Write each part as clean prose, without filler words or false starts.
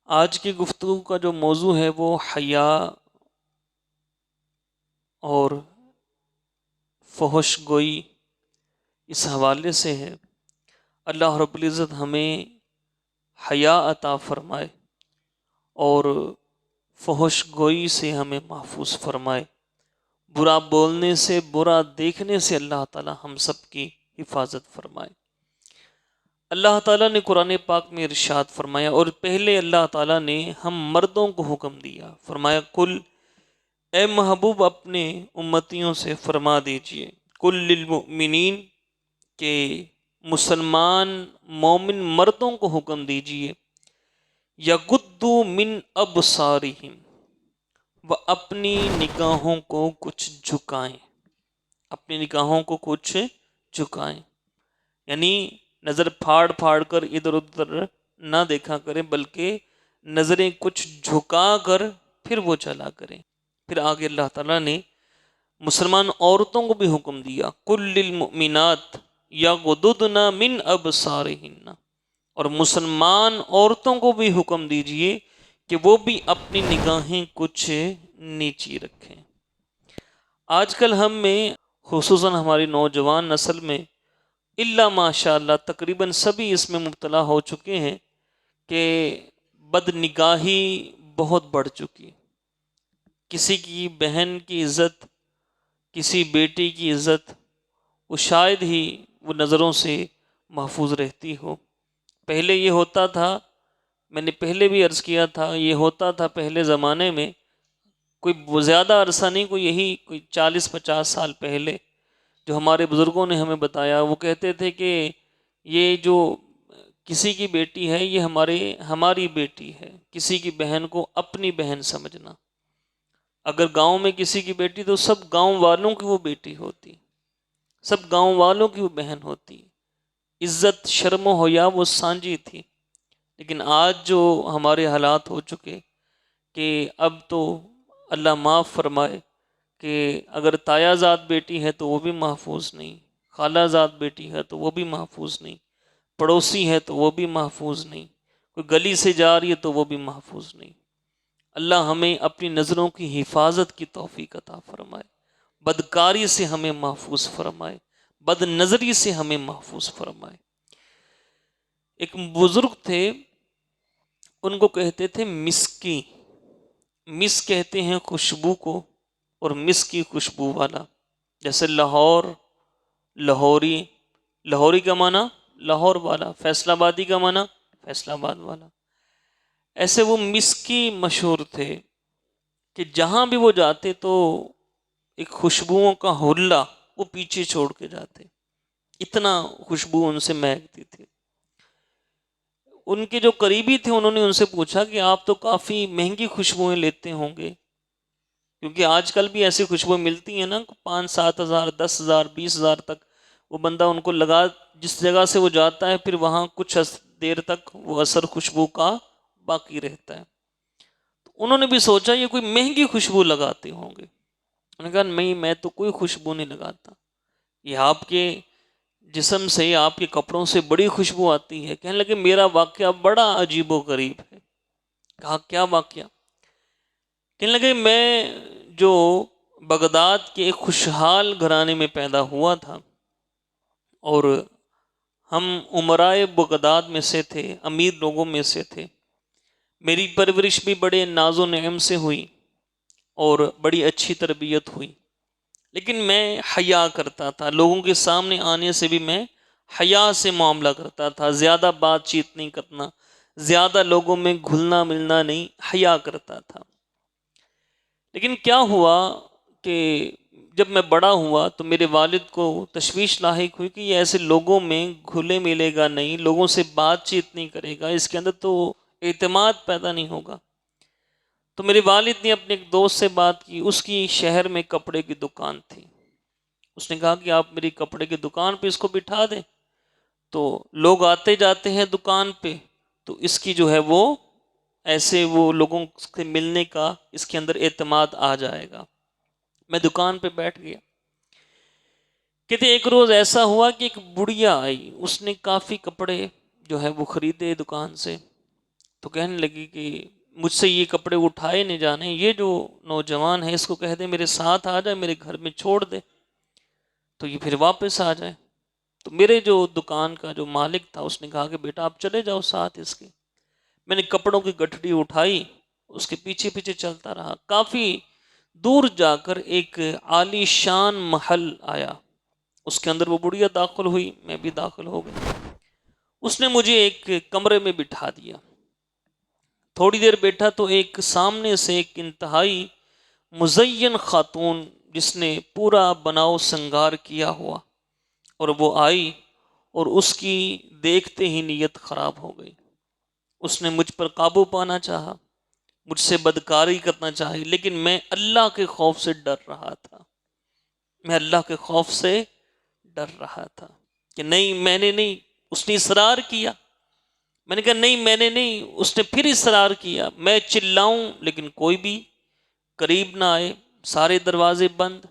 آج کی گفتگو کا جو موضوع ہے وہ حیا اور فحش گوئی اس حوالے سے ہے۔ اللہ رب العزت ہمیں حیا عطا فرمائے اور فحش گوئی سے ہمیں محفوظ فرمائے، برا بولنے سے، برا دیکھنے سے اللہ تعالی ہم سب کی حفاظت فرمائے۔ اللہ تعالیٰ نے قرآن پاک میں ارشاد فرمایا، اور پہلے اللہ تعالیٰ نے ہم مردوں کو حکم دیا، فرمایا کل، اے محبوب اپنے امتیوں سے فرما دیجئے، کل للمؤمنین، کہ مسلمان مومن مردوں کو حکم دیجئے، یغضوا من ابصارہم، وہ اپنی نگاہوں کو کچھ جھکائیں، اپنی نگاہوں کو کچھ جھکائیں، یعنی نظر پھاڑ پھاڑ کر ادھر ادھر نہ دیکھا کریں، بلکہ نظریں کچھ جھکا کر پھر وہ چلا کریں۔ پھر آگے اللہ تعالیٰ نے مسلمان عورتوں کو بھی حکم دیا، کل للمؤمنات یغضضن من ابصارہن، اور مسلمان عورتوں کو بھی حکم دیجئے کہ وہ بھی اپنی نگاہیں کچھ نیچی رکھیں۔ آج کل ہم میں، خصوصاً ہماری نوجوان نسل میں، الا ماشاء اللہ تقریباً سبھی اس میں مبتلا ہو چکے ہیں کہ بد نگاہی بہت بڑھ چکی۔ کسی کی بہن کی عزت، کسی بیٹی کی عزت، وہ شاید ہی وہ نظروں سے محفوظ رہتی ہو۔ پہلے یہ ہوتا تھا، میں نے پہلے بھی عرض کیا تھا، یہ ہوتا تھا پہلے زمانے میں، کوئی زیادہ عرصہ نہیں، کوئی 40-50 سال پہلے، جو ہمارے بزرگوں نے ہمیں بتایا، وہ کہتے تھے کہ یہ جو کسی کی بیٹی ہے یہ ہماری بیٹی ہے، کسی کی بہن کو اپنی بہن سمجھنا۔ اگر گاؤں میں کسی کی بیٹی تو سب گاؤں والوں کی وہ بیٹی ہوتی، سب گاؤں والوں کی وہ بہن ہوتی، عزت شرم و حیا وہ سانجی تھی۔ لیکن آج جو ہمارے حالات ہو چکے کہ اب تو اللہ معاف فرمائے کہ اگر تایا زاد بیٹی ہے تو وہ بھی محفوظ نہیں، خالہ زاد بیٹی ہے تو وہ بھی محفوظ نہیں، پڑوسی ہے تو وہ بھی محفوظ نہیں، کوئی گلی سے جا رہی ہے تو وہ بھی محفوظ نہیں۔ اللہ ہمیں اپنی نظروں کی حفاظت کی توفیق عطا فرمائے، بدکاری سے ہمیں محفوظ فرمائے، بد نظری سے ہمیں محفوظ فرمائے۔ ایک بزرگ تھے، ان کو کہتے تھے مسکی، مس کہتے ہیں خوشبو کو، اور مس کی خوشبو والا، جیسے لاہور، لاہوری، لاہوری کا معنی لاہور والا، فیصل آبادی کا معنی فیصل آباد والا، ایسے وہ مسکی مشہور تھے کہ جہاں بھی وہ جاتے تو ایک خوشبوؤں کا حلہ وہ پیچھے چھوڑ کے جاتے، اتنا خوشبو ان سے مہکتی تھی۔ ان کے جو قریبی تھے انہوں نے ان سے پوچھا کہ آپ تو کافی مہنگی خوشبوئیں لیتے ہوں گے، کیونکہ آج کل بھی ایسی خوشبوئیں ملتی ہیں نا، 5-7 ہزار، 10 ہزار، 20 ہزار تک وہ بندہ ان کو لگا، جس جگہ سے وہ جاتا ہے پھر وہاں کچھ دیر تک وہ اثر خوشبو کا باقی رہتا ہے۔ تو انہوں نے بھی سوچا یہ کوئی مہنگی خوشبو لگاتے ہوں گے۔ انہوں نے کہا نہیں، میں تو کوئی خوشبو نہیں لگاتا، یہ آپ کے جسم سے، آپ کے کپڑوں سے بڑی خوشبو آتی ہے۔ کہنے لگے میرا واقعہ بڑا عجیب و غریب ہے۔ کہا کیا واقعہ؟ کہنے لگے میں جو بغداد کے ایک خوشحال گھرانے میں پیدا ہوا تھا، اور ہم امرائے بغداد میں سے تھے، امیر لوگوں میں سے تھے، میری پرورش بھی بڑے ناز و نعم سے ہوئی اور بڑی اچھی تربیت ہوئی، لیکن میں حیا کرتا تھا، لوگوں کے سامنے آنے سے بھی میں حیا سے معاملہ کرتا تھا، زیادہ بات چیت نہیں کرنا، زیادہ لوگوں میں گھلنا ملنا نہیں، حیا کرتا تھا۔ لیکن کیا ہوا کہ جب میں بڑا ہوا تو میرے والد کو تشویش لاحق ہوئی کہ یہ ایسے لوگوں میں گھلے ملے گا نہیں، لوگوں سے بات چیت نہیں کرے گا، اس کے اندر تو اعتماد پیدا نہیں ہوگا۔ تو میرے والد نے اپنے ایک دوست سے بات کی، اس کی شہر میں کپڑے کی دکان تھی، اس نے کہا کہ آپ میری کپڑے کی دکان پہ اس کو بٹھا دیں، تو لوگ آتے جاتے ہیں دکان پہ، تو اس کی جو ہے وہ ایسے وہ لوگوں سے ملنے کا اس کے اندر اعتماد آ جائے گا۔ میں دکان پہ بیٹھ گیا۔ کہتے ایک روز ایسا ہوا کہ ایک بڑھیا آئی، اس نے کافی کپڑے جو ہے وہ خریدے دکان سے، تو کہنے لگی کہ مجھ سے یہ کپڑے اٹھائے نہیں جانے، یہ جو نوجوان ہے اس کو کہہ دے میرے ساتھ آ جائے، میرے گھر میں چھوڑ دے تو یہ پھر واپس آ جائے۔ تو میرے جو دکان کا جو مالک تھا اس نے کہا کہ بیٹا آپ چلے جاؤ ساتھ اس کے۔ میں نے کپڑوں کی گٹھڑی اٹھائی، اس کے پیچھے پیچھے چلتا رہا، کافی دور جا کر ایک عالی شان محل آیا، اس کے اندر وہ بڑھیا داخل ہوئی، میں بھی داخل ہو گیا۔ اس نے مجھے ایک کمرے میں بٹھا دیا، تھوڑی دیر بیٹھا تو ایک سامنے سے ایک انتہائی مزین خاتون جس نے پورا بناؤ سنگار کیا ہوا اور وہ آئی، اور اس کی دیکھتے ہی نیت خراب ہو گئی۔ اس نے مجھ پر قابو پانا چاہا، مجھ سے بدکاری کرنا چاہی، لیکن میں اللہ کے خوف سے ڈر رہا تھا، میں اللہ کے خوف سے ڈر رہا تھا کہ نہیں میں نے نہیں۔ اس نے اصرار کیا، میں نے کہا نہیں میں نے نہیں۔ اس نے پھر اصرار کیا، میں چلاؤں لیکن کوئی بھی قریب نہ آئے، سارے دروازے بند۔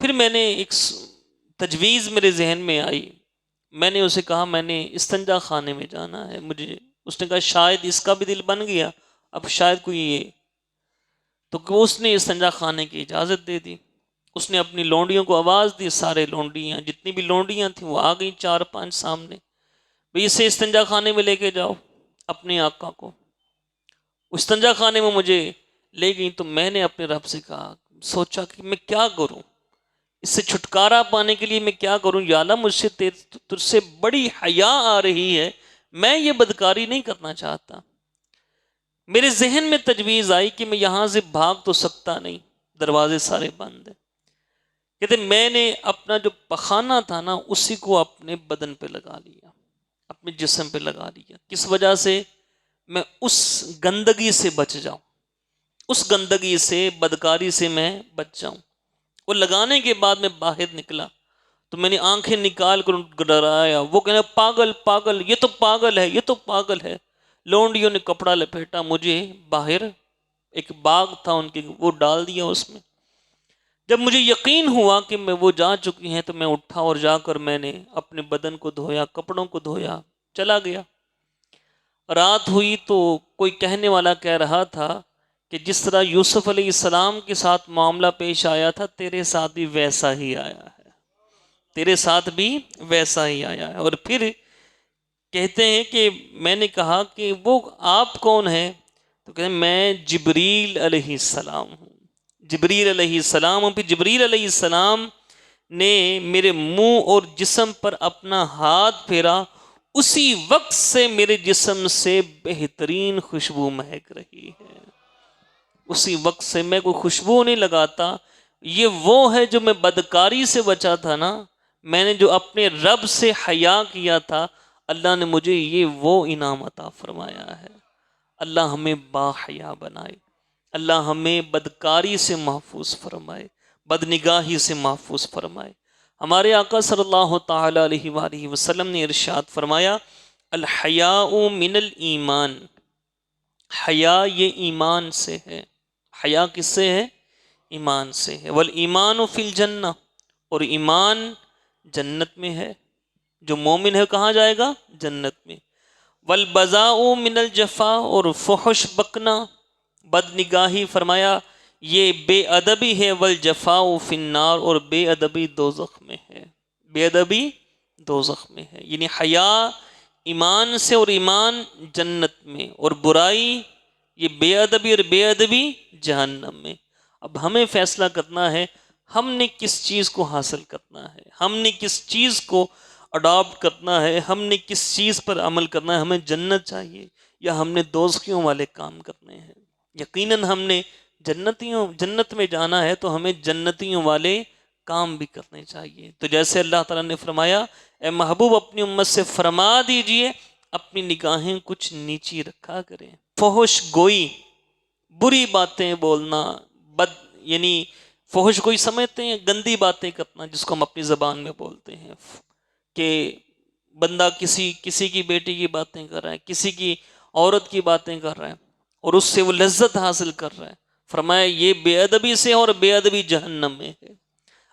پھر میں نے ایک تجویز میرے ذہن میں آئی، میں نے اسے کہا میں نے استنجا خانے میں جانا ہے مجھے۔ اس نے کہا شاید اس کا بھی دل بن گیا، اب شاید کوئی یہ، تو اس نے استنجا خانے کی اجازت دے دی۔ اس نے اپنی لونڈیوں کو آواز دی، سارے لونڈیاں جتنی بھی لونڈیاں تھیں وہ آ گئیں 4-5 سامنے، بھئی اسے استنجا خانے میں لے کے جاؤ اپنے آقا کو۔ استنجا خانے میں مجھے لے گئیں تو میں نے اپنے رب سے کہا، سوچا کہ میں کیا کروں، اس سے چھٹکارا پانے کے لیے میں کیا کروں، یا اللہ مجھ سے تجھ سے بڑی حیا آ رہی ہے، میں یہ بدکاری نہیں کرنا چاہتا۔ میرے ذہن میں تجویز آئی کہ میں یہاں سے بھاگ تو سکتا نہیں، دروازے سارے بند ہیں۔ کہتے میں نے اپنا جو پخانہ تھا نا اسی کو اپنے بدن پہ لگا لیا، اپنے جسم پہ لگا لیا، کس وجہ سے؟ میں اس گندگی سے بچ جاؤں، اس گندگی سے، بدکاری سے میں بچ جاؤں۔ وہ لگانے کے بعد میں باہر نکلا تو میں نے آنکھیں نکال کر ڈرایا، وہ کہنا پاگل پاگل، یہ تو پاگل ہے، یہ تو پاگل ہے۔ لونڈیوں نے کپڑا لپیٹا، مجھے باہر ایک باغ تھا ان کے، وہ ڈال دیا اس میں۔ جب مجھے یقین ہوا کہ میں وہ جا چکی ہیں تو میں اٹھا اور جا کر میں نے اپنے بدن کو دھویا، کپڑوں کو دھویا، چلا گیا۔ رات ہوئی تو کوئی کہنے والا کہہ رہا تھا کہ جس طرح یوسف علیہ السلام کے ساتھ معاملہ پیش آیا تھا تیرے ساتھ بھی ویسا ہی آیا ہے، تیرے ساتھ بھی ویسا ہی آیا ہے۔ اور پھر کہتے ہیں کہ میں نے کہا کہ وہ آپ کون ہیں؟ تو کہتے ہیں میں جبریل علیہ السلام ہوں، جبریل علیہ السلام ہوں۔ پھر جبریل علیہ السلام نے میرے منہ اور جسم پر اپنا ہاتھ پھیرا، اسی وقت سے میرے جسم سے بہترین خوشبو مہک رہی ہے، اسی وقت سے میں کوئی خوشبو نہیں لگاتا۔ یہ وہ ہے جو میں بدکاری سے بچا تھا نا، میں نے جو اپنے رب سے حیا کیا تھا، اللہ نے مجھے یہ وہ انعام عطا فرمایا ہے۔ اللہ ہمیں با حیا بنائے، اللہ ہمیں بدکاری سے محفوظ فرمائے، بدنگاہی سے محفوظ فرمائے۔ ہمارے آقا صلی اللہ تعالی علیہ وآلہ وسلم نے ارشاد فرمایا الحیاء من الایمان، حیا یہ ایمان سے ہے۔ حیا کس سے ہے؟ ایمان سے ہے۔ والایمان فی الجنہ، اور ایمان جنت میں ہے، جو مومن ہے کہاں جائے گا؟ جنت میں۔ والبذاء من الجفا، اور فحش بکنا، بد نگاہی، فرمایا یہ بے ادبی ہے۔ والجفاء فی النار، اور بے ادبی دوزخ میں ہے، بے ادبی دوزخ میں ہے۔ یعنی حیا ایمان سے، اور ایمان جنت میں، اور برائی یہ بے ادبی اور بے ادبی جہنم میں۔ اب ہمیں فیصلہ کرنا ہے ہم نے کس چیز کو حاصل کرنا ہے، ہم نے کس چیز کو اڈاپٹ کرنا ہے، ہم نے کس چیز پر عمل کرنا ہے۔ ہمیں جنت چاہیے یا ہم نے دوزخیوں والے کام کرنے ہیں؟ یقیناً ہم نے جنت میں جانا ہے تو ہمیں جنتیوں والے کام بھی کرنے چاہیے۔ تو جیسے اللہ تعالیٰ نے فرمایا اے محبوب اپنی امت سے فرما دیجئے اپنی نگاہیں کچھ نیچی رکھا کریں۔ فحش گوئی، بری باتیں بولنا، یعنی فحش گوئی سمجھتے ہیں گندی باتیں کرنا، جس کو ہم اپنی زبان میں بولتے ہیں کہ بندہ کسی کی بیٹی کی باتیں کر رہا ہے، کسی کی عورت کی باتیں کر رہا ہے اور اس سے وہ لذت حاصل کر رہا ہے، فرمایا یہ بے ادبی سے اور بے ادبی جہنم میں ہے۔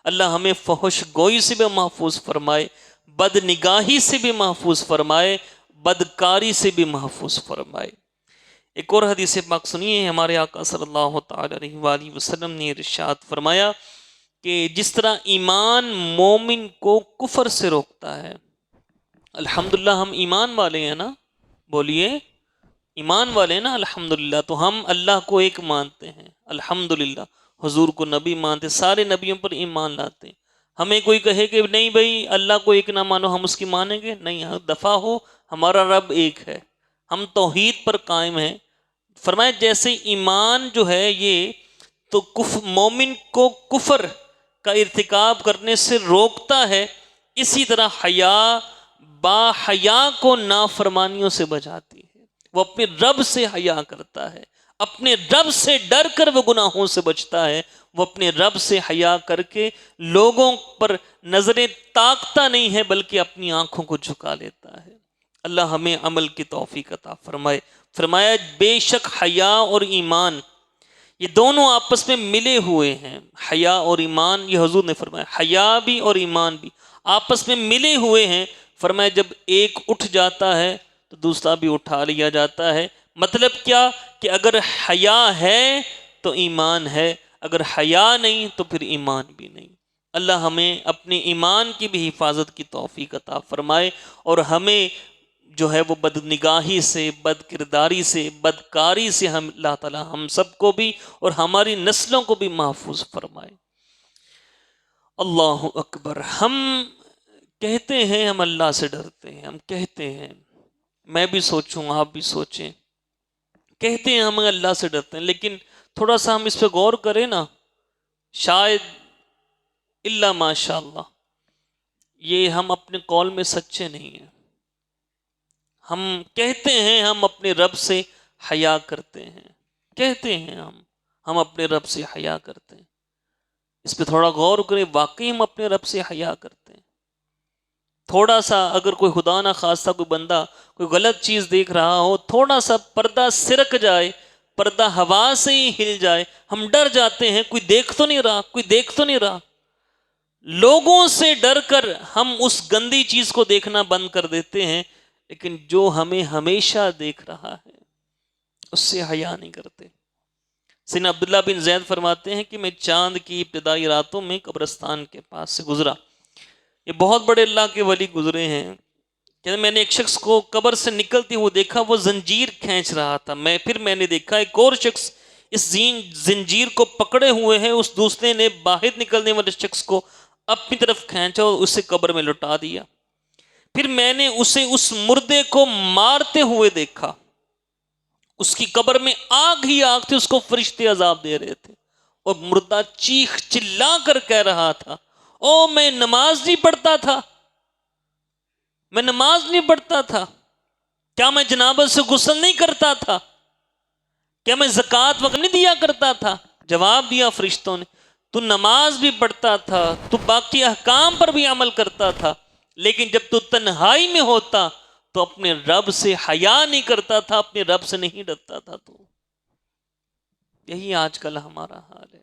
اللہ ہمیں فحش گوئی سے بھی محفوظ فرمائے، بد نگاہی سے بھی محفوظ فرمائے، بدکاری سے بھی محفوظ فرمائے۔ ایک اور حدیث پاک سنیے، ہمارے آقا صلی اللہ تعالی علیہ وآلہ وسلم نے ارشاد فرمایا کہ جس طرح ایمان مومن کو کفر سے روکتا ہے، الحمدللہ ہم ایمان والے ہیں نا، بولیے ایمان والے ہیں نا الحمدللہ، تو ہم اللہ کو ایک مانتے ہیں الحمدللہ، حضور کو نبی مانتے، سارے نبیوں پر ایمان لاتے ہیں۔ ہمیں کوئی کہے کہ نہیں بھائی اللہ کو ایک نہ مانو، ہم اس کی مانیں گے؟ نہیں، دفع ہو، ہمارا رب ایک ہے، ہم توحید پر قائم ہیں۔ فرمایا جیسے ایمان جو ہے یہ تو مومن کو کفر کا ارتکاب کرنے سے روکتا ہے، اسی طرح حیا با حیا کو نافرمانیوں سے بچاتی ہے۔ وہ اپنے رب سے حیا کرتا ہے، اپنے رب سے ڈر کر وہ گناہوں سے بچتا ہے، وہ اپنے رب سے حیا کر کے لوگوں پر نظریں تاکتا نہیں ہے بلکہ اپنی آنکھوں کو جھکا لیتا ہے۔ اللہ ہمیں عمل کی توفیق عطا فرمائے۔ فرمایا بے شک حیا اور ایمان یہ دونوں آپس میں ملے ہوئے ہیں، حیا اور ایمان، یہ حضور نے فرمایا حیا بھی اور ایمان بھی آپس میں ملے ہوئے ہیں۔ فرمایا جب ایک اٹھ جاتا ہے تو دوسرا بھی اٹھا لیا جاتا ہے۔ مطلب کیا کہ اگر حیا ہے تو ایمان ہے، اگر حیا نہیں تو پھر ایمان بھی نہیں۔ اللہ ہمیں اپنے ایمان کی بھی حفاظت کی توفیق عطا فرمائے، اور ہمیں جو ہے وہ بد نگاہی سے، بد کرداری سے، بدکاری سے ہم اللہ تعالی ہم سب کو بھی اور ہماری نسلوں کو بھی محفوظ فرمائے۔ اللہ اکبر۔ ہم کہتے ہیں ہم اللہ سے ڈرتے ہیں، ہم کہتے ہیں، میں بھی سوچوں آپ بھی سوچیں، کہتے ہیں ہم اللہ سے ڈرتے ہیں، لیکن تھوڑا سا ہم اس پہ غور کریں نا، شاید الا ماشاء اللہ یہ ہم اپنے قول میں سچے نہیں ہیں۔ ہم کہتے ہیں ہم اپنے رب سے حیا کرتے ہیں، کہتے ہیں ہم اپنے رب سے حیا کرتے ہیں، اس پہ تھوڑا غور کریں، واقعی ہم اپنے رب سے حیا کرتے ہیں؟ تھوڑا سا اگر کوئی خدا نہ خواستہ کوئی بندہ کوئی غلط چیز دیکھ رہا ہو، تھوڑا سا پردہ سرک جائے، پردہ ہوا سے ہی ہل جائے، ہم ڈر جاتے ہیں، کوئی دیکھ تو نہیں رہا، کوئی دیکھ تو نہیں رہا۔ لوگوں سے ڈر کر ہم اس گندی چیز کو دیکھنا بند کر دیتے ہیں، لیکن جو ہمیں ہمیشہ دیکھ رہا ہے اس سے حیا نہیں کرتے۔ سیدنا عبداللہ بن زید فرماتے ہیں کہ میں چاند کی ابتدائی راتوں میں قبرستان کے پاس سے گزرا، یہ بہت بڑے اللہ کے ولی گزرے ہیں، کہ میں نے ایک شخص کو قبر سے نکلتے ہوئے دیکھا، وہ زنجیر کھینچ رہا تھا، پھر میں نے دیکھا ایک اور شخص اس زنجیر کو پکڑے ہوئے ہیں، اس دوسرے نے باہر نکلنے والے شخص کو اپنی طرف کھینچا اور اسے قبر میں لٹا دیا۔ پھر میں نے اسے اس مردے کو مارتے ہوئے دیکھا، اس کی قبر میں آگ ہی آگ تھی، اس کو فرشتے عذاب دے رہے تھے، اور مردہ چیخ چلا کر کہہ رہا تھا، او میں نماز نہیں پڑھتا تھا، میں نماز نہیں پڑھتا تھا، کیا میں جنابت سے غسل نہیں کرتا تھا، کیا میں زکوٰۃ وقت نہیں دیا کرتا تھا؟ جواب دیا فرشتوں نے، تو نماز بھی پڑھتا تھا، تو باقی احکام پر بھی عمل کرتا تھا، لیکن جب تو تنہائی میں ہوتا تو اپنے رب سے حیا نہیں کرتا تھا، اپنے رب سے نہیں ڈرتا تھا۔ تو یہی آج کل ہمارا حال ہے،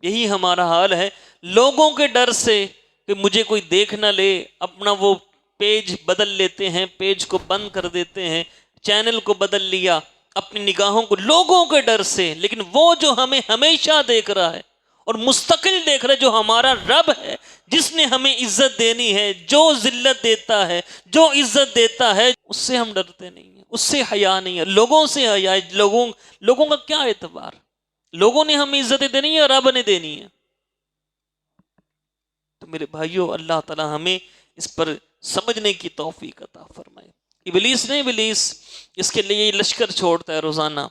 یہی ہمارا حال ہے، لوگوں کے ڈر سے کہ مجھے کوئی دیکھ نہ لے، اپنا وہ پیج بدل لیتے ہیں، پیج کو بند کر دیتے ہیں، چینل کو بدل لیا اپنی نگاہوں کو لوگوں کے ڈر سے، لیکن وہ جو ہمیں ہمیشہ دیکھ رہا ہے اور مستقل دیکھ رہا ہے، جو ہمارا رب ہے، جس نے ہمیں عزت دینی ہے، جو ذلت دیتا ہے، جو عزت دیتا ہے، اس سے ہم ڈرتے نہیں ہیں، اس سے حیا نہیں ہے، لوگوں سے حیا ہے۔ لوگوں کا کیا اعتبار؟ لوگوں نے ہمیں عزت دینی ہے، رب نے دینی ہے؟ تو میرے بھائیوں، اللہ تعالی ہمیں اس پر سمجھنے کی توفیق عطا فرمائے۔ ابلیس اس کے لیے لشکر چھوڑتا ہے روزانہ،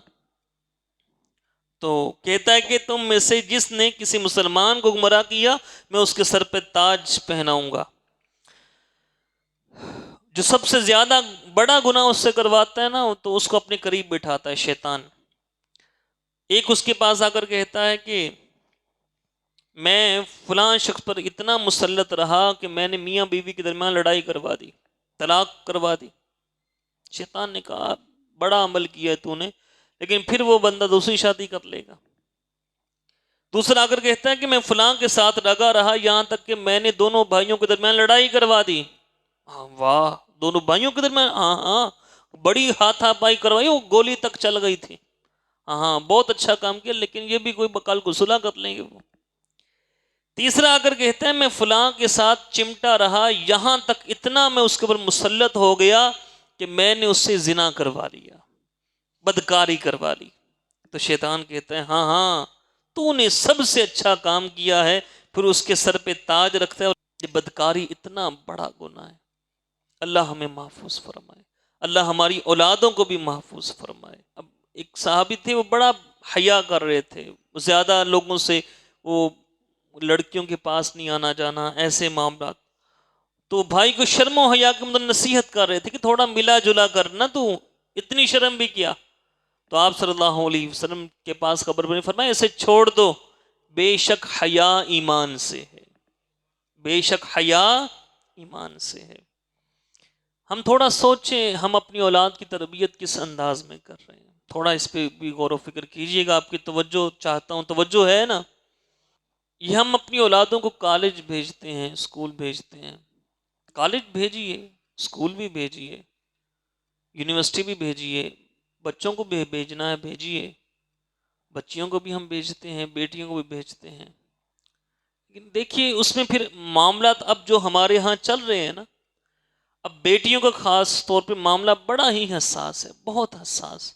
تو کہتا ہے کہ تم میں سے جس نے کسی مسلمان کو گمراہ کیا میں اس کے سر پہ تاج پہناؤں گا۔ جو سب سے زیادہ بڑا گناہ اس سے کرواتا ہے نا، تو اس کو اپنے قریب بٹھاتا ہے شیطان۔ ایک اس کے پاس آ کر کہتا ہے کہ میں فلاں شخص پر اتنا مسلط رہا کہ میں نے میاں بیوی کے درمیان لڑائی کروا دی، طلاق کروا دی۔ شیطان نے کہا بڑا عمل کیا ہے تو نے، لیکن پھر وہ بندہ دوسری شادی کر لے گا۔ دوسرا آ کر کہتا ہے کہ میں فلاں کے ساتھ لگا رہا یہاں تک کہ میں نے دونوں بھائیوں کے درمیان لڑائی کروا دی۔ واہ، دونوں بھائیوں کے درمیان ہاں ہاں بڑی ہاتھا پائی کروائی، وہ گولی تک چل گئی تھی، ہاں ہاں بہت اچھا کام کیا، لیکن یہ بھی کوئی بکال کو صلح کر لیں گے وہ۔ تیسرا آ کر کہتے ہیں میں فلاں کے ساتھ چمٹا رہا یہاں تک اتنا میں اس کے اوپر مسلط ہو گیا کہ میں نے اس سے زنا کروا لیا، بدکاری کروا لی۔ تو شیطان کہتا ہے ہاں ہاں تو نے سب سے اچھا کام کیا ہے، پھر اس کے سر پہ تاج رکھتا ہے، اور یہ بدکاری اتنا بڑا گناہ ہے۔ اللہ ہمیں محفوظ فرمائے، اللہ ہماری اولادوں کو بھی محفوظ فرمائے۔ اب ایک صحابی تھے وہ بڑا حیا کر رہے تھے، زیادہ لوگوں سے وہ لڑکیوں کے پاس نہیں آنا جانا، ایسے معاملات، تو بھائی کو شرم و حیا کے مطلب نصیحت کر رہے تھے کہ تھوڑا ملا جلا کرنا، تو اتنی شرم بھی کیا؟ تو آپ صلی اللہ علیہ وسلم کے پاس خبر بنی، فرمایا اسے چھوڑ دو، بے شک حیا ایمان سے ہے، بے شک حیا ایمان سے ہے۔ ہم تھوڑا سوچیں ہم اپنی اولاد کی تربیت کس انداز میں کر رہے ہیں، تھوڑا اس پہ بھی غور و فکر کیجئے گا، آپ کی توجہ چاہتا ہوں، توجہ ہے نا؟ یہ ہم اپنی اولادوں کو کالج بھیجتے ہیں، اسکول بھیجتے ہیں، کالج بھیجیے، اسکول بھی بھیجیے، یونیورسٹی بھی بھیجیے، بچوں کو بھی بھیجنا ہے بھیجیے، بچیوں کو بھی ہم بھیجتے ہیں، بیٹیوں کو بھی بھیجتے ہیں، لیکن دیکھیے اس میں پھر معاملات اب جو ہمارے ہاں چل رہے ہیں نا، اب بیٹیوں کا خاص طور پہ معاملہ بڑا ہی حساس ہے، بہت حساس۔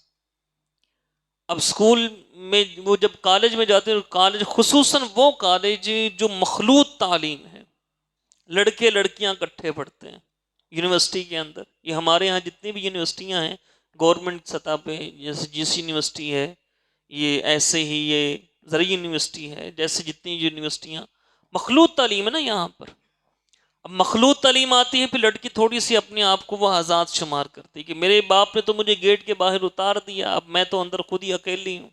اب اسکول میں وہ جب کالج میں جاتے ہیں، کالج خصوصاً وہ کالج جو مخلوط تعلیم ہے، لڑکے لڑکیاں اکٹھے پڑھتے ہیں یونیورسٹی کے اندر، یہ ہمارے یہاں جتنی بھی یونیورسٹیاں ہیں گورنمنٹ سطح پہ، جیسے جی سی یونیورسٹی ہے، یہ ایسے ہی یہ زرعی یونیورسٹی ہے، جیسے جتنی یونیورسٹیاں، مخلوط تعلیم ہے نا یہاں پر۔ اب مخلوط تعلیم آتی ہے، پھر لڑکی تھوڑی سی اپنے آپ کو وہ آزاد شمار کرتی کہ میرے باپ نے تو مجھے گیٹ کے باہر اتار دیا، اب میں تو اندر خود ہی اکیلی ہوں۔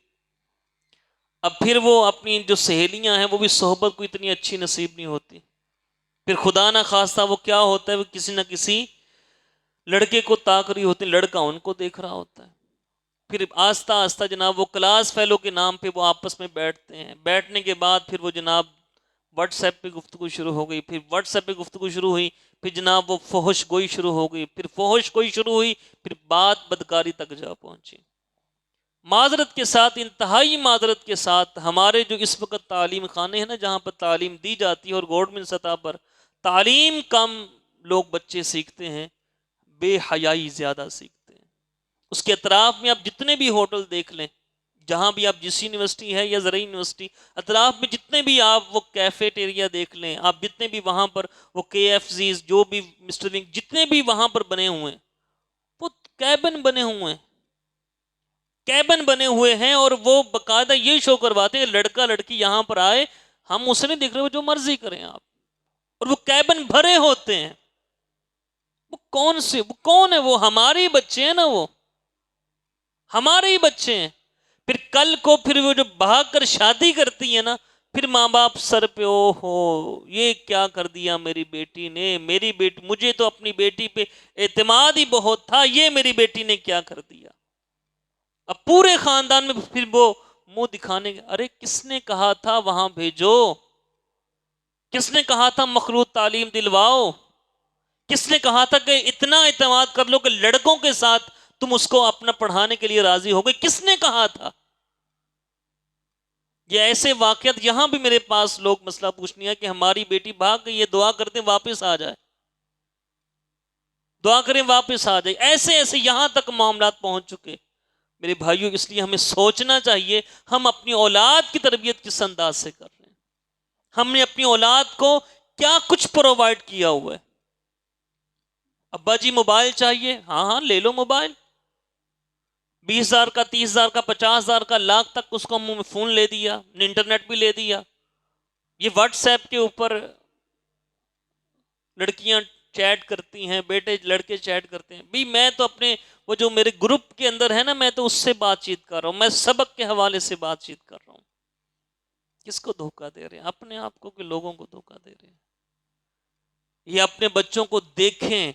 اب پھر وہ اپنی جو سہیلیاں ہیں وہ بھی صحبت کو اتنی اچھی نصیب نہیں ہوتی، پھر خدا نہ خواستہ وہ کیا ہوتا ہے، وہ کسی نہ کسی لڑکے کو تاک رہی ہوتی، لڑکا ان کو دیکھ رہا ہوتا ہے، پھر آہستہ آہستہ جناب وہ کلاس فیلو کے نام پہ وہ آپس میں بیٹھتے ہیں، بیٹھنے کے بعد پھر وہ جناب واٹس ایپ پہ گفتگو شروع ہو گئی، پھر واٹس ایپ پہ گفتگو شروع ہوئی، پھر جناب وہ فحش گوئی شروع ہو گئی، پھر فحش گوئی شروع ہوئی، پھر بات بدکاری تک جا پہنچی۔ معذرت کے ساتھ، انتہائی معذرت کے ساتھ، ہمارے جو اس وقت تعلیم خانے ہیں نا جہاں پر تعلیم دی جاتی ہے اور گورنمنٹ سطح پر تعلیم کم لوگ بچے سیکھتے ہیں، بے حیائی زیادہ سیکھتے ہیں۔ اس کے اطراف میں آپ جتنے بھی ہوٹل دیکھ لیں، جہاں بھی آپ جس یونیورسٹی ہے یا زرعی یونیورسٹی، اطراف میں جتنے بھی آپ وہ کیفیٹیریا دیکھ لیں، آپ جتنے بھی وہاں پر وہ کے ایف زیز، جو بھی مسٹر ونگ، جتنے بھی وہاں پر بنے ہوئے ہیں، وہ کیبن بنے ہوئے ہیں، کیبن بنے ہوئے ہیں، اور وہ باقاعدہ یہ شو کرواتے ہیں لڑکا لڑکی یہاں پر آئے، ہم اسے نہیں دیکھ رہے، وہ جو مرضی کریں آپ، اور وہ کیبن بھرے ہوتے ہیں۔ وہ کون سے، وہ کون ہے؟ وہ ہمارے ہی بچے ہیں نا، وہ ہمارے ہی بچے ہیں۔ پھر کل کو پھر وہ جو بھاگ کر شادی کرتی ہے نا، پھر ماں باپ سر پہ او ہو یہ کیا کر دیا میری بیٹی نے، میری بیٹی، مجھے تو اپنی بیٹی پہ اعتماد ہی بہت تھا، یہ میری بیٹی نے کیا کر دیا۔ اب پورے خاندان میں پھر وہ منہ دکھانے کے، ارے کس نے کہا تھا وہاں بھیجو، کس نے کہا تھا مخلوط تعلیم دلواؤ، کس نے کہا تھا کہ اتنا اعتماد کر لو کہ لڑکوں کے ساتھ تم اس کو اپنا پڑھانے کے لیے راضی ہو گئے، کس نے کہا تھا؟ یہ ایسے واقعات یہاں بھی میرے پاس لوگ مسئلہ پوچھنی ہے کہ ہماری بیٹی بھاگ گئی ہے، دعا کرتے واپس آ جائے، دعا کریں واپس آ جائے، ایسے ایسے یہاں تک معاملات پہنچ چکے میرے بھائیوں۔ اس لیے ہمیں سوچنا چاہیے ہم اپنی اولاد کی تربیت کس انداز سے کر رہے ہیں، ہم نے اپنی اولاد کو کیا کچھ پرووائڈ کیا ہوا ہے۔ ابا جی موبائل چاہیے، ہاں ہاں لے لو موبائل، 20,000 کا، 30,000 کا، 50,000 کا، لاکھ تک اس کو منہ میں فون لے دیا، انٹرنیٹ بھی لے دیا۔ یہ واٹس ایپ کے اوپر لڑکیاں چیٹ کرتی ہیں، بیٹے لڑکے چیٹ کرتے ہیں، بھی میں تو اپنے وہ جو میرے گروپ کے اندر ہے نا، میں تو اس سے بات چیت کر رہا ہوں، میں سبق کے حوالے سے بات چیت کر رہا ہوں۔ کس کو دھوکہ دے رہے ہیں؟ اپنے آپ کو کہ لوگوں کو دھوکہ دے رہے ہیں؟ یہ اپنے بچوں کو دیکھیں،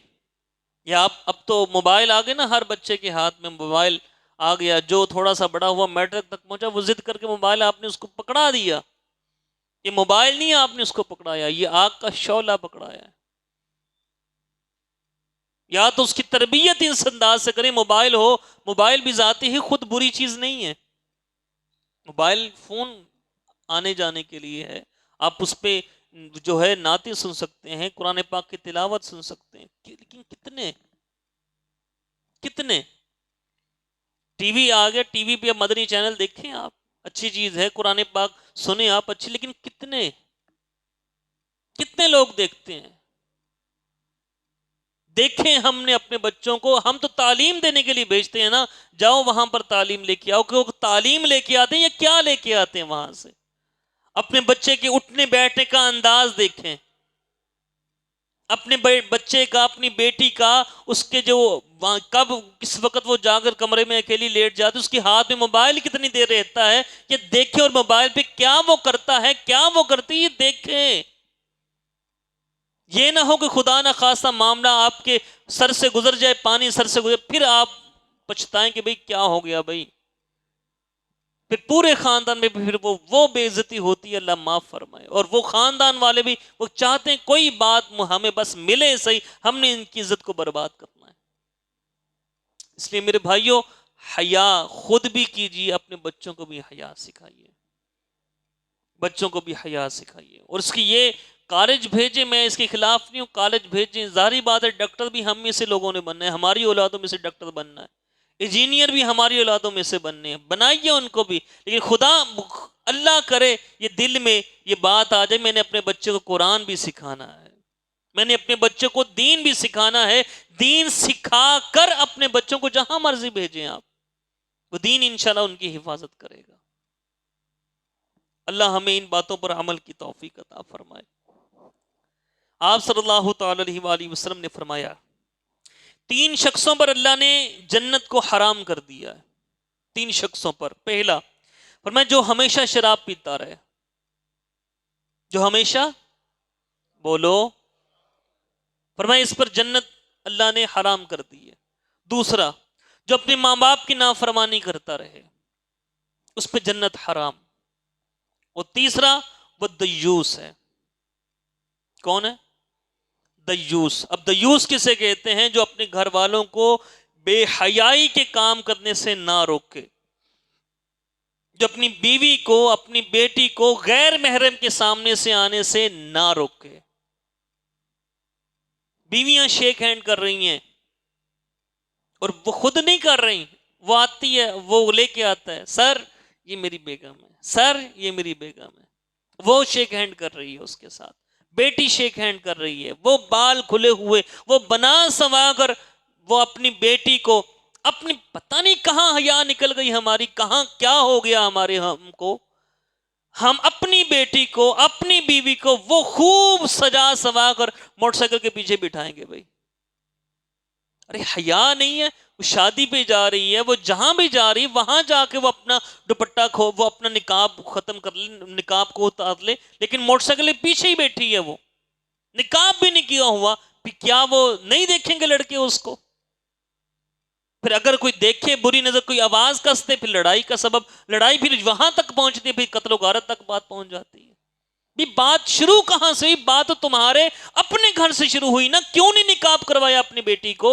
یا آپ اب تو موبائل آ گئے نا، ہر بچے کے ہاتھ میں موبائل آ گیا، جو تھوڑا سا بڑا ہوا میٹرک تک پہنچا وہ ضد کر کے موبائل آپ نے اس کو پکڑا دیا۔ یہ موبائل نہیں آپ نے اس کو پکڑایا، یہ آگ کا شعلہ پکڑایا ہے۔ یا تو اس کی تربیت اس انداز سے کریں. موبائل ہو، موبائل بھی ذاتی ہی خود بری چیز نہیں ہے. موبائل فون آنے جانے کے لیے ہے. آپ اس پہ جو ہے نعتیں سن سکتے ہیں، قرآن پاک کی تلاوت سن سکتے ہیں، لیکن کتنے ٹی وی آ گیا، ٹی وی پہ مدنی چینل دیکھیں آپ، اچھی چیز ہے، قرآن پاک سنیں آپ اچھی، لیکن کتنے لوگ دیکھتے ہیں. دیکھیں ہم نے اپنے بچوں کو، ہم تو تعلیم دینے کے لیے بھیجتے ہیں نا، جاؤ وہاں پر تعلیم لے کے آؤ. کہ وہ تعلیم لے کے آتے ہیں یا کیا لے کے آتے ہیں وہاں سے؟ اپنے بچے کے اٹھنے بیٹھنے کا انداز دیکھیں، اپنے بچے کا، اپنی بیٹی کا، اس کے جو کب کس وقت وہ جا کر کمرے میں اکیلی لیٹ جاتی، اس کے ہاتھ میں موبائل کتنی دیر رہتا ہے، یہ دیکھیں. اور موبائل پہ کیا وہ کرتا ہے، کیا وہ کرتی ہے، یہ دیکھیں. یہ نہ ہو کہ خدا نہ خواستہ معاملہ آپ کے سر سے گزر جائے، پانی سر سے گزر، پھر آپ پچھتائیں کہ بھئی کیا ہو گیا بھئی. پھر پورے خاندان میں پھر وہ بے عزتی ہوتی ہے، اللہ معاف فرمائے. اور وہ خاندان والے بھی وہ چاہتے ہیں کوئی بات ہمیں بس ملے صحیح، ہم نے ان کی عزت کو برباد کرنا ہے. اس لیے میرے بھائیوں، حیا خود بھی کیجیے، اپنے بچوں کو بھی حیا سکھائیے، بچوں کو بھی حیا سکھائیے. اور اس کی یہ کالج بھیجیں، میں اس کے خلاف نہیں ہوں، کالج بھیجیں. ظاہری بات ہے ڈاکٹر بھی ہم میں سے لوگوں نے بننا ہے، ہماری اولادوں میں سے ڈاکٹر بننا ہے، انجینئر بھی ہماری اولادوں میں سے بننے ہیں، بنائیے ان کو بھی. لیکن خدا اللہ کرے یہ دل میں یہ بات آ جائے، میں نے اپنے بچے کو قرآن بھی سکھانا ہے، میں نے اپنے بچوں کو دین بھی سکھانا ہے. دین سکھا کر اپنے بچوں کو جہاں مرضی بھیجیں آپ، وہ دین انشاءاللہ ان کی حفاظت کرے گا. اللہ ہمیں ان باتوں پر عمل کی توفیق عطا فرمائے. آپ صلی اللہ تعالی علیہ وآلہ وسلم نے فرمایا 3 شخصوں پر اللہ نے جنت کو حرام کر دیا ہے. 3 شخصوں پر. پہلا فرمایا جو ہمیشہ شراب پیتا رہے، جو ہمیشہ، بولو، فرمایا اس پر جنت اللہ نے حرام کر دی ہے. دوسرا جو اپنے ماں باپ کی نافرمانی کرتا رہے، اس پہ جنت حرام. اور تیسرا وہ دیوس ہے. کون ہے؟ دیوس. اب دیوس کسے کہتے ہیں؟ جو اپنے گھر والوں کو بے حیائی کے کام کرنے سے نہ روکے، جو اپنی بیوی کو، اپنی بیٹی کو غیر محرم کے سامنے سے آنے سے نہ روکے. بیویاں شیک ہینڈ کر رہی ہیں اور وہ خود نہیں کر رہی، وہ آتی ہے، وہ لے کے آتا ہے، سر یہ میری بیگم ہے، سر یہ میری بیگم ہے، وہ شیک ہینڈ کر رہی ہے اس کے ساتھ. بیٹی شیک ہینڈ کر رہی ہے، وہ بال کھلے ہوئے، وہ بنا سوا کر وہ اپنی بیٹی کو، اپنی پتہ نہیں کہاں حیا نکل گئی ہماری، کہاں کیا ہو گیا ہمارے، ہم کو، ہم اپنی بیٹی کو، اپنی بیوی کو وہ خوب سجا سوا کر موٹر سائیکل کے پیچھے بٹھائیں گے. بھائی ارے حیا نہیں ہے. وہ شادی پہ جا رہی ہے، وہ جہاں بھی جا رہی ہے وہاں جا کے وہ اپنا دوپٹہ کھو، وہ اپنا نقاب ختم کر لے، نقاب کو اتار لے، لیکن موٹر سائیکل کے پیچھے ہی بیٹھی ہے، وہ نقاب بھی نہیں کیا ہوا. کیا وہ نہیں دیکھیں گے لڑکے اس کو؟ پھر اگر کوئی دیکھے بری نظر، کوئی آواز کس دے، پھر لڑائی کا سبب، لڑائی پھر وہاں تک پہنچتی ہے، پھر قتل و غارت تک بات پہنچ جاتی ہے. بھی بات شروع کہاں سے ہوئی؟ بات تو تمہارے اپنے گھر سے شروع ہوئی نا. کیوں نہیں نقاب کروایا اپنی بیٹی کو؟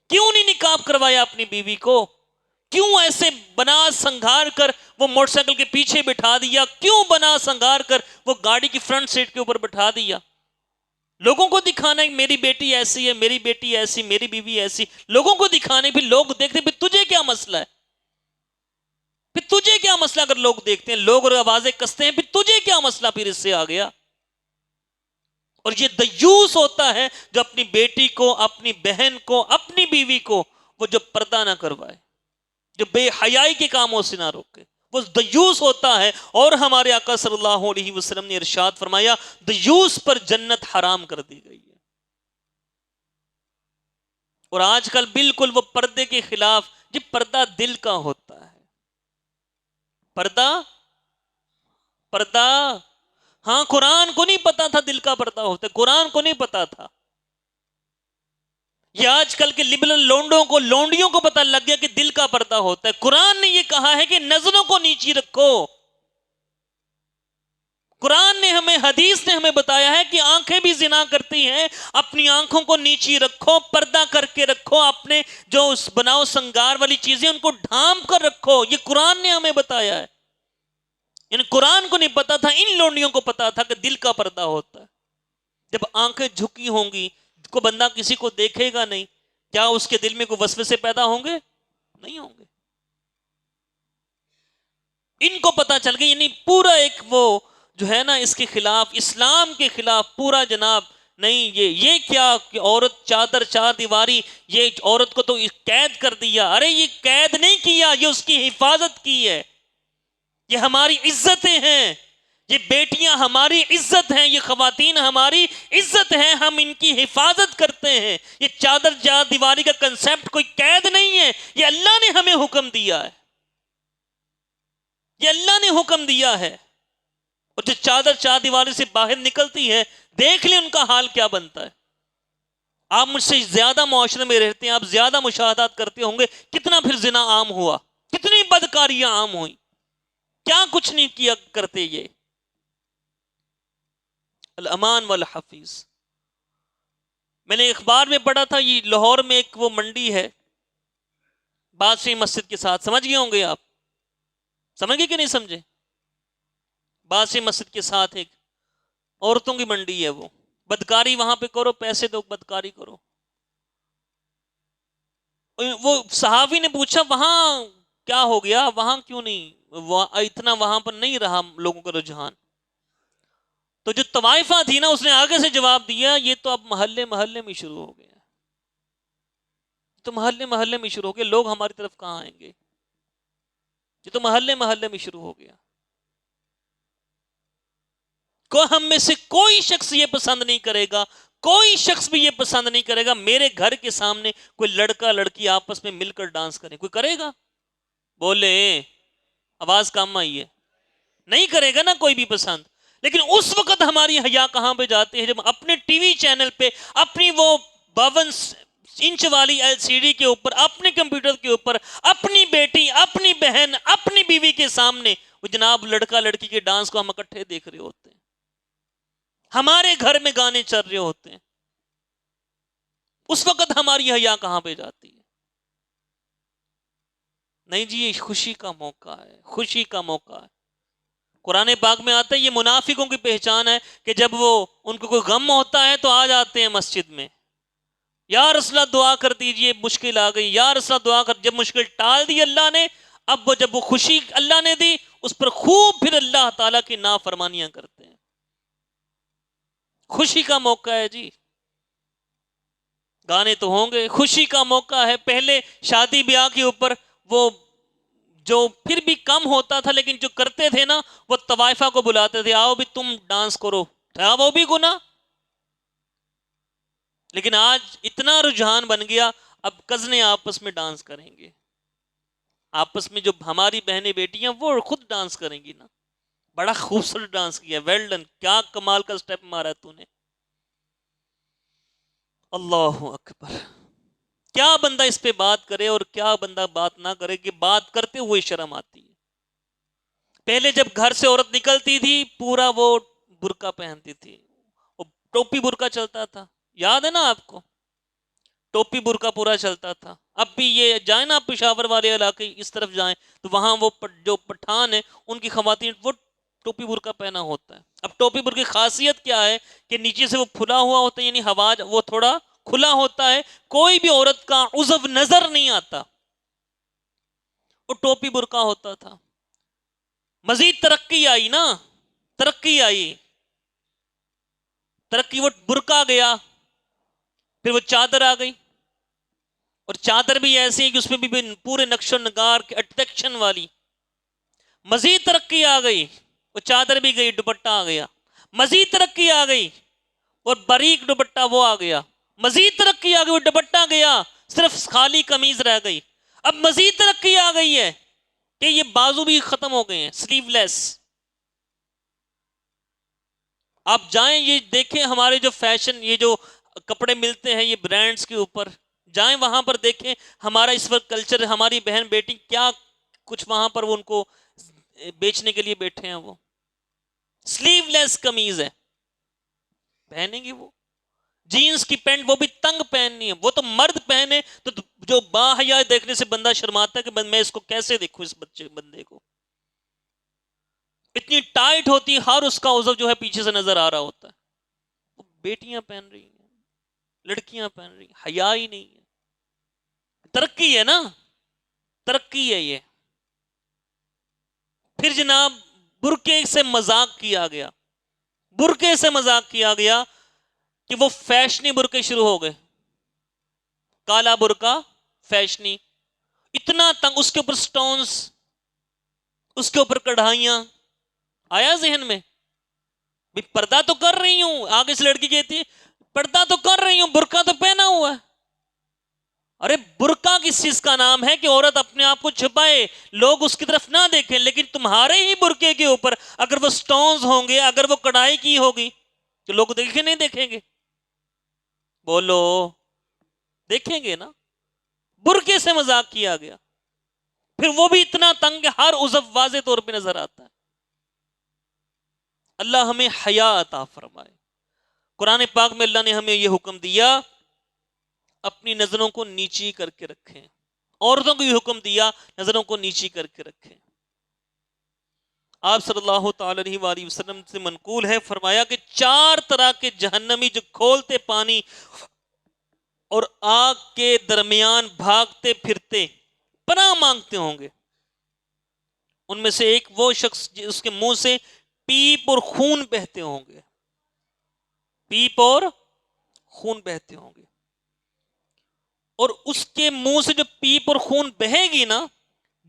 کیوں نہیں نقاب کروایا اپنی بیوی کو؟ کیوں ایسے بنا سنگھار کر وہ موٹر سائیکل کے پیچھے بٹھا دیا؟ کیوں بنا سنگھار کر وہ گاڑی کی فرنٹ سیٹ کے اوپر بٹھا دیا؟ لوگوں کو دکھانا ہے میری بیٹی ایسی ہے، میری بیٹی ایسی، میری بیوی ایسی، لوگوں کو دکھانے. پھر لوگ دیکھتے پھر تجھے کیا مسئلہ ہے؟ پھر تجھے کیا مسئلہ؟ اگر لوگ دیکھتے ہیں، لوگ آوازیں کستے ہیں، پھر تجھے کیا مسئلہ پھر اس سے آ گیا؟ اور یہ دیوس ہوتا ہے جو اپنی بیٹی کو، اپنی بہن کو، اپنی بیوی کو وہ جو پردہ نہ کروائے، جو بے حیائی کے کاموں سے نہ روکے، وہ دیوس ہوتا ہے. اور ہمارے آقا صلی اللہ علیہ وسلم نے ارشاد فرمایا دیوس پر جنت حرام کر دی گئی ہے. اور آج کل بالکل وہ پردے کے خلاف. جی پردہ دل کا ہوتا ہے، پردہ، پردہ، ہاں قرآن کو نہیں پتا تھا دل کا پردہ ہوتا ہے، قرآن کو نہیں پتا تھا. یہ آج کل کے لبرل لونڈوں کو، لونڈیوں کو پتہ لگ گیا کہ دل کا پردہ ہوتا ہے. قرآن نے یہ کہا ہے کہ نظروں کو نیچی رکھو. قرآن نے ہمیں، حدیث نے ہمیں بتایا ہے کہ آنکھیں بھی زنا کرتی ہیں، اپنی آنکھوں کو نیچی رکھو، پردہ کر کے رکھو، اپنے جو بناؤ سنگار والی چیزیں ان کو ڈھانپ کر رکھو، یہ قرآن نے ہمیں بتایا ہے۔ یعنی قرآن کو نہیں پتا تھا، ان لونڈیوں کو پتا تھا کہ دل کا پردہ ہوتا ہے۔ جب آنکھیں جھکی ہوں گی، کو بندہ کسی کو دیکھے گا نہیں، کیا اس کے دل میں کوئی وسوسے پیدا ہوں گے؟ نہیں ہوں گے۔ ان کو پتا چل گئی، یعنی پورا ایک وہ جو ہے نا اس کے خلاف، اسلام کے خلاف پورا، جناب نہیں یہ کیا کہ عورت چادر چار دیواری، یہ عورت کو تو قید کر دیا۔ ارے یہ قید نہیں کیا، یہ اس کی حفاظت کی ہے۔ یہ ہماری عزتیں ہیں، یہ بیٹیاں ہماری عزت ہیں، یہ خواتین ہماری عزت ہیں، ہم ان کی حفاظت کرتے ہیں۔ یہ چادر چار دیواری کا کنسپٹ کوئی قید نہیں ہے، یہ اللہ نے ہمیں حکم دیا ہے، یہ اللہ نے حکم دیا ہے۔ اور جو چادر چار دیواری سے باہر نکلتی ہے، دیکھ لیں ان کا حال کیا بنتا ہے۔ آپ مجھ سے زیادہ معاشرے میں رہتے ہیں، آپ زیادہ مشاہدات کرتے ہوں گے، کتنا پھر زنا عام ہوا، کتنی بدکاریاں عام ہوئیں، کیا کچھ نہیں کیا کرتے یہ۔ الامان والحفیظ، میں نے اخبار میں پڑھا تھا، یہ لاہور میں ایک وہ منڈی ہے بادشاہی مسجد کے ساتھ، سمجھ گئے ہوں گے آپ، سمجھ گئے کہ نہیں سمجھے؟ بادشاہی مسجد کے ساتھ ایک عورتوں کی منڈی ہے، وہ بدکاری وہاں پہ کرو، پیسے دو، بدکاری کرو۔ وہ صحابی نے پوچھا وہاں کیا ہو گیا، وہاں کیوں نہیں اتنا، وہاں پر نہیں رہا لوگوں کا رجحان؟ تو جو طوائفہ تھی نا، اس نے آگے سے جواب دیا، یہ تو اب محلے محلے میں شروع ہو گیا، تو محلے محلے میں شروع ہو گیا، لوگ ہماری طرف کہاں آئیں گے، یہ تو محلے محلے میں شروع ہو گیا۔ کو ہم میں سے کوئی شخص یہ پسند نہیں کرے گا، کوئی شخص بھی یہ پسند نہیں کرے گا میرے گھر کے سامنے کوئی لڑکا لڑکی آپس میں مل کر ڈانس کرے۔ کوئی کرے گا؟ بولے، آواز کم آئی ہے، نہیں کرے گا نا کوئی بھی پسند۔ لیکن اس وقت ہماری حیا کہاں پہ جاتی ہے، جب اپنے ٹی وی چینل پہ اپنی وہ 52 انچ والی LCD کے اوپر، اپنے کمپیوٹر کے اوپر اپنی بیٹی، اپنی بہن، اپنی بیوی کے سامنے وہ جناب لڑکا لڑکی کے ڈانس کو ہم اکٹھے دیکھ رہے ہوتے ہیں، ہمارے گھر میں گانے چل رہے ہوتے ہیں، اس وقت ہماری حیا کہاں پہ جاتی ہے؟ نہیں جی، یہ خوشی کا موقع ہے، خوشی کا موقع ہے۔ قرآن پاک میں آتا ہے یہ منافقوں کی پہچان ہے کہ جب وہ ان کو کوئی غم ہوتا ہے تو آ جاتے ہیں مسجد میں، یا رسول اللہ دعا کر دیجئے، مشکل آ گئی، یا رسول اللہ دعا کر، جب مشکل ٹال دی اللہ نے، اب جب وہ خوشی اللہ نے دی، اس پر خوب پھر اللہ تعالیٰ کی نافرمانیاں کرتے ہیں۔ خوشی کا موقع ہے جی، گانے تو ہوں گے، خوشی کا موقع ہے۔ پہلے شادی بیاہ کے اوپر وہ جو پھر بھی کم ہوتا تھا، لیکن جو کرتے تھے نا، وہ طوائفہ کو بلاتے تھے، آؤ بھی تم ڈانس کرو، تھا وہ بھی گناہ۔ لیکن آج اتنا رجحان بن گیا، اب کزنیں آپس میں ڈانس کریں گے، آپس میں جو ہماری بہنیں بیٹیاں وہ خود ڈانس کریں گی نا، بڑا خوبصورت ڈانس کیا، ویل ڈن، کیا کمال کا سٹیپ مارا تو نے، اللہ اکبر۔ کیا بندہ اس پہ بات کرے اور کیا بندہ بات نہ کرے کہ بات کرتے ہوئے شرم آتی ہے۔ پہلے جب گھر سے عورت نکلتی تھی پورا وہ برقع پہنتی تھی، وہ ٹوپی برقع چلتا تھا، یاد ہے نا آپ کو؟ ٹوپی برقع پورا چلتا تھا۔ اب بھی یہ جائیں نا پشاور والے علاقے اس طرف جائیں تو وہاں وہ جو پٹھان ہیں ان کی خواتین وہ ٹوپی برقع پہنا ہوتا ہے۔ اب ٹوپی برقع کی خاصیت کیا ہے کہ نیچے سے وہ پھلا ہوا ہوتا ہے، یعنی ہوا وہ تھوڑا کھلا ہوتا ہے، کوئی بھی عورت کا عضو نظر نہیں آتا، وہ ٹوپی برقع ہوتا تھا۔ مزید ترقی آئی نا، ترقی آئی، ترقی، وہ برقع گیا، پھر وہ چادر آ گئی، اور چادر بھی ایسی ہے کہ اس میں بھی پورے نقش و نگار کے اٹریکشن والی۔ مزید ترقی آ گئی، وہ چادر بھی گئی، دوپٹہ آ گیا۔ مزید ترقی آ گئی اور باریک دوپٹہ وہ آ گیا۔ مزید ترقی آ گئی، وہ دوپٹہ گیا، صرف خالی قمیض رہ گئی۔ اب مزید ترقی آ گئی ہے کہ یہ بازو بھی ختم ہو گئے ہیں، سلیو لیس۔ آپ جائیں یہ دیکھیں ہمارے جو فیشن، یہ جو کپڑے ملتے ہیں یہ برانڈز کے اوپر، جائیں وہاں پر دیکھیں ہمارا اس وقت کلچر، ہماری بہن بیٹی کیا کچھ وہاں پر وہ ان کو بیچنے کے لیے بیٹھے ہیں، وہ سلیو لیس قمیض ہے پہنیں گی وہ، جینس کی پینٹ وہ بھی تنگ پہننی ہے، وہ تو مرد پہنے تو جو باحیا دیکھنے سے بندہ شرماتا ہے کہ میں اس کو کیسے دیکھوں، اس بندے کو اتنی ٹائٹ ہوتی ہے، ہر اس کا عضو جو ہے پیچھے سے نظر آ رہا ہوتا ہے. وہ بیٹیاں پہن رہی ہیں، لڑکیاں پہن رہی ہیں، حیا ہی نہیں ہے. ترقی ہے نا، ترقی ہے یہ. پھر جناب برقعے سے مذاق کیا گیا، برقعے سے مذاق کیا گیا کہ وہ فیشنی برقعے شروع ہو گئے. کالا برقع فیشنی، اتنا تنگ، اس کے اوپر سٹونز، اس کے اوپر کڑھائیاں. آیا ذہن میں؟ بھی پردہ تو کر رہی ہوں، آگے سے لڑکی کہتی پردہ تو کر رہی ہوں، برقع تو پہنا ہوا ہے. ارے برقع کس چیز کا نام ہے کہ عورت اپنے آپ کو چھپائے، لوگ اس کی طرف نہ دیکھیں، لیکن تمہارے ہی برقعے کے اوپر اگر وہ سٹونز ہوں گے، اگر وہ کڑھائی کی ہوگی تو لوگ دیکھیں نہیں دیکھیں گے؟ بولو دیکھیں گے نا. برقعے سے مذاق کیا گیا، پھر وہ بھی اتنا تنگ کہ ہر عضو واضح طور پہ نظر آتا ہے. اللہ ہمیں حیا عطا فرمائے. قرآن پاک میں اللہ نے ہمیں یہ حکم دیا اپنی نظروں کو نیچی کر کے رکھیں، عورتوں کو یہ حکم دیا نظروں کو نیچی کر کے رکھیں. آپ صلی اللہ تعالی علیہ وآلہ وسلم سے منقول ہے، فرمایا کہ 4 طرح کے جہنمی جو کھولتے پانی اور آگ کے درمیان بھاگتے پھرتے پناہ مانگتے ہوں گے، ان میں سے ایک وہ شخص اس کے منہ سے پیپ اور خون بہتے ہوں گے، پیپ اور خون بہتے ہوں گے. اور اس کے منہ سے جو پیپ اور خون بہے گی نا،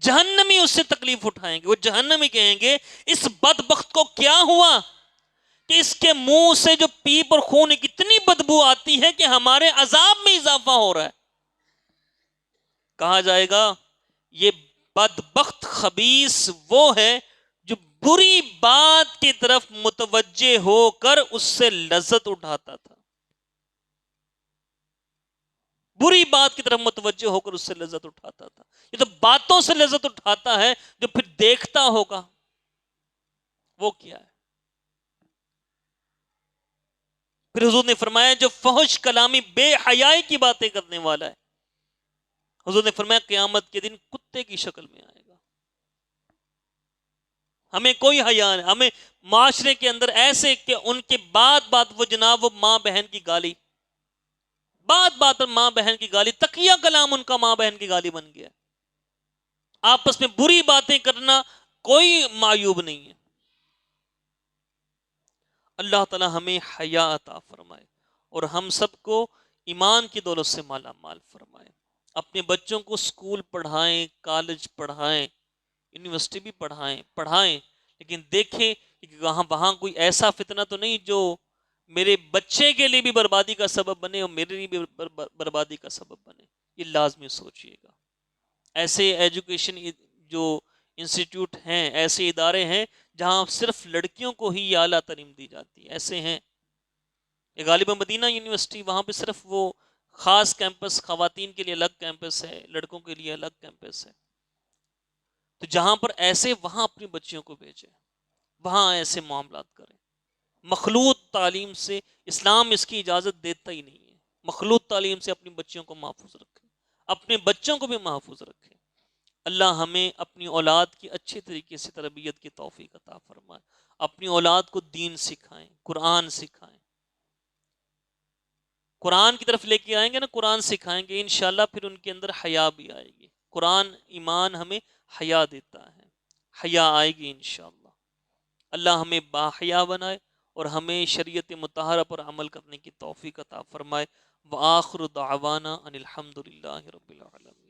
جہنمی اس سے تکلیف اٹھائیں گے. وہ جہنمی کہیں گے اس بدبخت کو کیا ہوا کہ اس کے منہ سے جو پیپ اور خون اتنی بدبو آتی ہے کہ ہمارے عذاب میں اضافہ ہو رہا ہے. کہا جائے گا یہ بدبخت خبیث وہ ہے جو بری بات کی طرف متوجہ ہو کر اس سے لذت اٹھاتا تھا، بری بات کی طرف متوجہ ہو کر اس سے لذت اٹھاتا تھا. یہ تو باتوں سے لذت اٹھاتا ہے، جو پھر دیکھتا ہوگا وہ کیا ہے. پھر حضور نے فرمایا جو فحش کلامی بے حیائی کی باتیں کرنے والا ہے، حضور نے فرمایا قیامت کے دن کتے کی شکل میں آئے گا. ہمیں کوئی حیا نہیں، ہمیں معاشرے کے اندر ایسے کہ ان کے بات بات وہ جناب وہ ماں بہن کی گالی، بات بات پر ماں بہن کی گالی، تقیہ کلام ان کا ماں بہن کی گالی بن گیا. آپس میں بری باتیں کرنا کوئی معیوب نہیں ہے. اللہ تعالی ہمیں حیا عطا فرمائے اور ہم سب کو ایمان کی دولت سے مالا مال فرمائے. اپنے بچوں کو اسکول پڑھائیں، کالج پڑھائیں، یونیورسٹی بھی پڑھائیں، لیکن دیکھیں کہ وہاں کوئی ایسا فتنہ تو نہیں جو میرے بچے کے لیے بھی بربادی کا سبب بنے اور میرے لیے بھی بربادی کا سبب بنے. یہ لازمی سوچئے گا. ایسے ایجوکیشن جو انسٹیٹیوٹ ہیں، ایسے ادارے ہیں جہاں صرف لڑکیوں کو ہی اعلیٰ تعلیم دی جاتی ہے، ایسے ہیں. یہ غالباً مدینہ یونیورسٹی، وہاں پہ صرف وہ خاص کیمپس، خواتین کے لیے الگ کیمپس ہے، لڑکوں کے لیے الگ کیمپس ہے. تو جہاں پر ایسے، وہاں اپنی بچیوں کو بھیجیں، وہاں ایسے معاملات کریں. مخلوط تعلیم سے اسلام اس کی اجازت دیتا ہی نہیں ہے. مخلوط تعلیم سے اپنی بچیوں کو محفوظ رکھیں، اپنے بچوں کو بھی محفوظ رکھیں. اللہ ہمیں اپنی اولاد کی اچھی طریقے سے تربیت کی توفیق عطا فرمائے. اپنی اولاد کو دین سکھائیں، قرآن سکھائیں. قرآن کی طرف لے کے آئیں گے نا، قرآن سکھائیں گے انشاءاللہ، پھر ان کے اندر حیا بھی آئے گی. قرآن ایمان ہمیں حیا دیتا ہے، حیا آئے گی انشاءاللہ. اللہ ہمیں باحیا بنائے اور ہمیں شریعت مطہرہ پر عمل کرنے کی توفیق عطا فرمائے. وآخر دعوانا ان الحمد للہ رب العالمین.